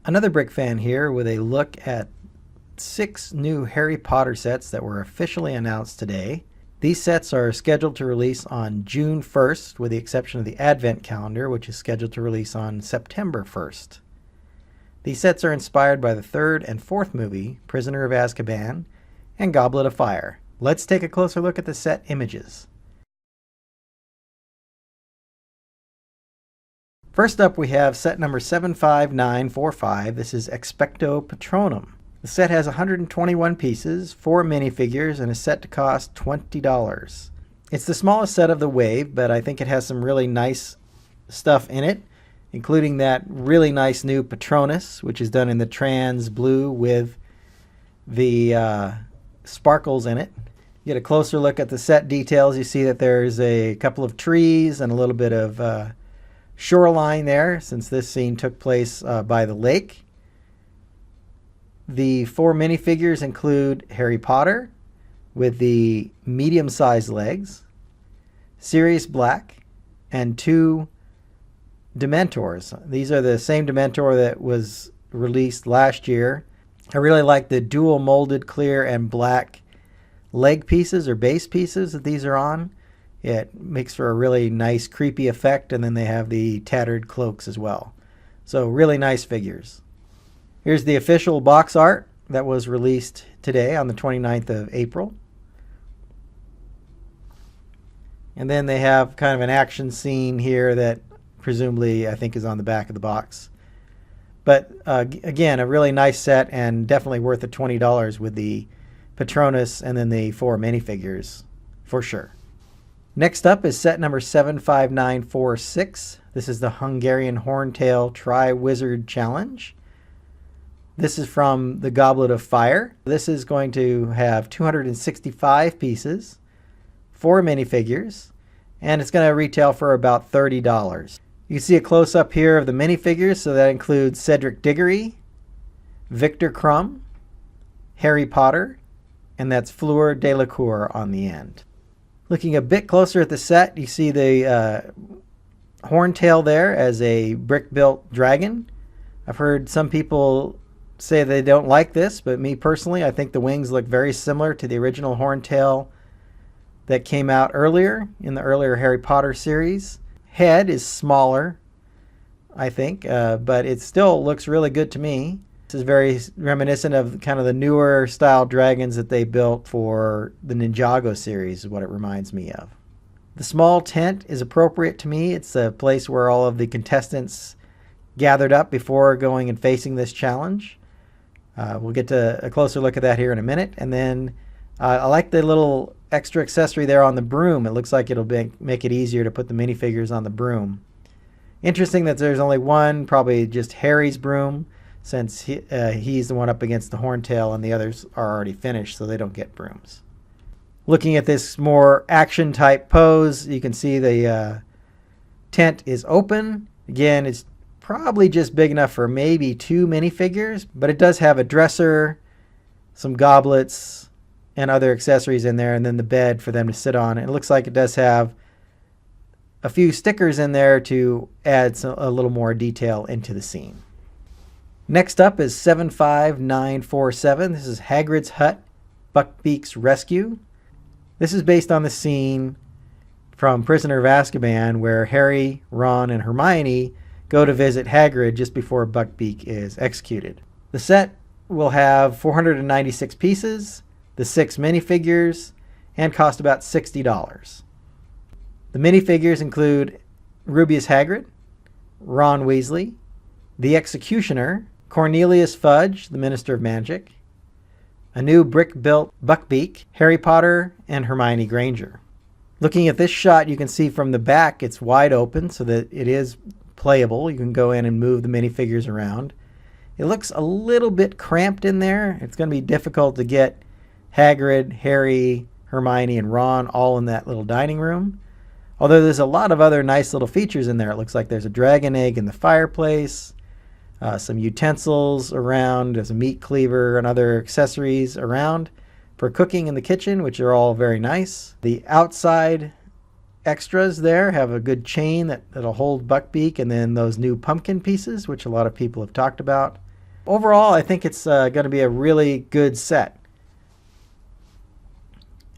Another Brick fan here with a look at 6 new Harry Potter sets that were officially announced today. These sets are scheduled to release on June 1st, with the exception of the Advent calendar, which is scheduled to release on September 1st. These sets are inspired by the 3rd and 4th movie, Prisoner of Azkaban, and Goblet of Fire. Let's take a closer look at the set images. First up, we have set number 75945. This is Expecto Patronum. The set has 121 pieces, 4 minifigures, and is set to cost $20. It's the smallest set of the wave, but I think it has some really nice stuff in it, including that really nice new Patronus, which is done in the trans blue with the sparkles in it. You get a closer look at the set details. You see that there's a couple of trees and a little bit of shoreline there, since this scene took place by the lake. The 4 minifigures include Harry Potter with the medium-sized legs, Sirius Black, and 2 Dementors. These are the same Dementor that was released last year. I really like the dual molded clear and black leg pieces or base pieces that these are on. It makes for a really nice creepy effect, and then they have the tattered cloaks as well. So really nice figures. Here's the official box art that was released today on the 29th of April. And then they have kind of an action scene here that presumably I think is on the back of the box. But again, a really nice set and definitely worth the $20 with the Patronus and then the 4 minifigures for sure. Next up is set number 75946. This is the Hungarian Horntail Triwizard Challenge. This is from the Goblet of Fire. This is going to have 265 pieces, 4 minifigures, and it's going to retail for about $30. You can see a close-up here of the minifigures, so that includes Cedric Diggory, Victor Crumb, Harry Potter, and that's Fleur Delacour on the end. Looking a bit closer at the set, you see the Horntail there as a brick-built dragon. I've heard some people say they don't like this, but me personally, I think the wings look very similar to the original Horntail that came out earlier in the earlier Harry Potter series. Head is smaller, I think, but it still looks really good to me. This is very reminiscent of kind of the newer style dragons that they built for the Ninjago series, is what it reminds me of. The small tent is appropriate to me. It's a place where all of the contestants gathered up before going and facing this challenge. We'll get to a closer look at that here in a minute. And then I like the little extra accessory there on the broom. It looks like it'll make it easier to put the minifigures on the broom. Interesting that there's only one, probably just Harry's broom, since he's the one up against the Horntail and the others are already finished, so they don't get brooms. Looking at this more action type pose, you can see the tent is open. Again, it's probably just big enough for maybe 2 minifigures, but it does have a dresser, some goblets, and other accessories in there, and then the bed for them to sit on. It looks like it does have a few stickers in there to add a little more detail into the scene. Next up is 75947. This is Hagrid's Hut, Buckbeak's Rescue. This is based on the scene from Prisoner of Azkaban where Harry, Ron, and Hermione go to visit Hagrid just before Buckbeak is executed. The set will have 496 pieces, the 6 minifigures, and cost about $60. The minifigures include Rubeus Hagrid, Ron Weasley, the Executioner, Cornelius Fudge, the Minister of Magic, a new brick-built Buckbeak, Harry Potter, and Hermione Granger. Looking at this shot, you can see from the back it's wide open so that it is playable. You can go in and move the minifigures around. It looks a little bit cramped in there. It's going to be difficult to get Hagrid, Harry, Hermione, and Ron all in that little dining room. Although there's a lot of other nice little features in there. It looks like there's a dragon egg in the fireplace, some utensils around, there's a meat cleaver and other accessories around for cooking in the kitchen, which are all very nice. The outside extras there have a good chain that'll hold Buckbeak, and then those new pumpkin pieces, which a lot of people have talked about. Overall, I think it's going to be a really good set.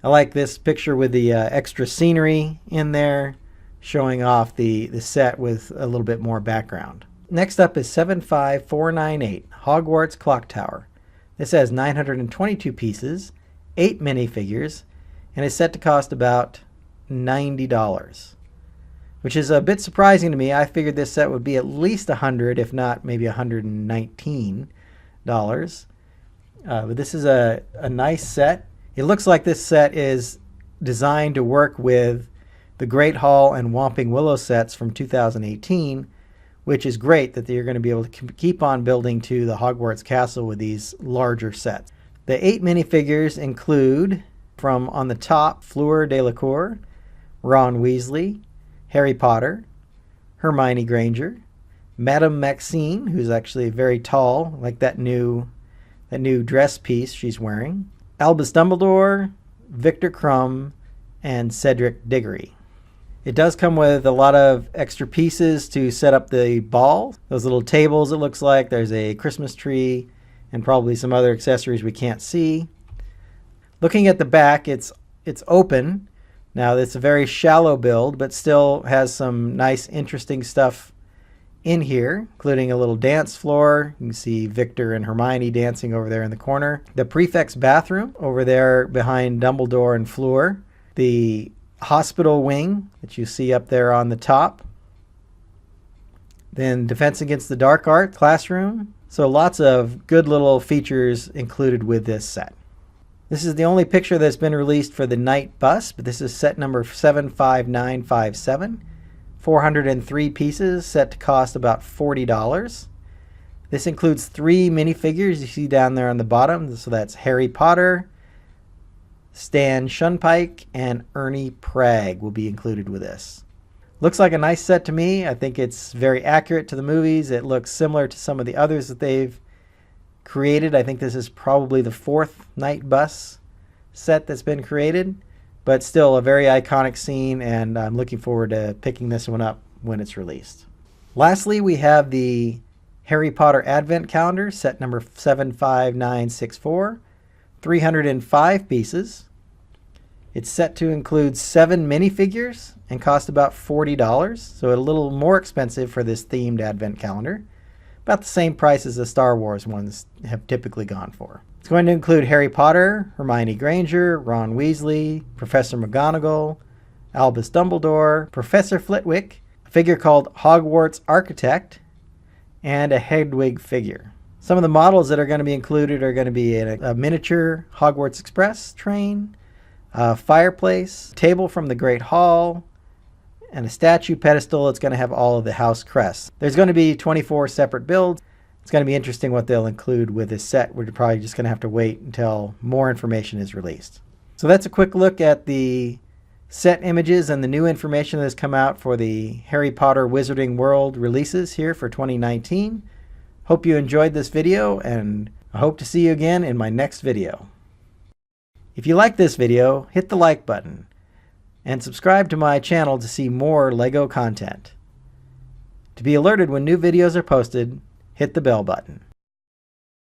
I like this picture with the extra scenery in there, showing off the set with a little bit more background. Next up is 75498, Hogwarts Clock Tower. This has 922 pieces, 8 minifigures, and is set to cost about $90, which is a bit surprising to me. I figured this set would be at least $100, if not maybe $119. But this is a nice set. It looks like this set is designed to work with the Great Hall and Whomping Willow sets from 2018, which is great that you're going to be able to keep on building to the Hogwarts castle with these larger sets. The 8 minifigures include, from on the top, Fleur Delacour, Ron Weasley, Harry Potter, Hermione Granger, Madame Maxine, who's actually very tall, like that new dress piece she's wearing, Albus Dumbledore, Victor Crumb, and Cedric Diggory. It does come with a lot of extra pieces to set up the ball. Those little tables, it looks like. There's a Christmas tree and probably some other accessories we can't see. Looking at the back, it's open. Now, it's a very shallow build, but still has some nice, interesting stuff in here, including a little dance floor. You can see Victor and Hermione dancing over there in the corner. The prefect's bathroom over there behind Dumbledore and Fleur. The hospital wing that you see up there on the top. Then Defense Against the Dark Arts classroom. So lots of good little features included with this set. This is the only picture that's been released for the night bus, but this is set number 75957. 403 pieces, set to cost about $40. This includes 3 minifigures you see down there on the bottom. So that's Harry Potter, Stan Shunpike, and Ernie Pragg will be included with this. Looks like a nice set to me. I think it's very accurate to the movies. It looks similar to some of the others that they've created. I think this is probably the 4th night bus set that's been created, but still a very iconic scene, and I'm looking forward to picking this one up when it's released. Lastly, we have the Harry Potter Advent Calendar, set number 75964, 305 pieces. It's set to include 7 minifigures and cost about $40, so a little more expensive for this themed Advent calendar. About the same price as the Star Wars ones have typically gone for. It's going to include Harry Potter, Hermione Granger, Ron Weasley, Professor McGonagall, Albus Dumbledore, Professor Flitwick, a figure called Hogwarts Architect, and a Hedwig figure. Some of the models that are going to be included are going to be a miniature Hogwarts Express train, a fireplace, table from the Great Hall, and a statue pedestal. It's going to have all of the house crests. There's going to be 24 separate builds. It's going to be interesting what they'll include with this set. We're probably just going to have to wait until more information is released. So that's a quick look at the set images and the new information that has come out for the Harry Potter Wizarding World releases here for 2019. Hope you enjoyed this video, and I hope to see you again in my next video. If you like this video, hit the like button and subscribe to my channel to see more LEGO content. To be alerted when new videos are posted, hit the bell button.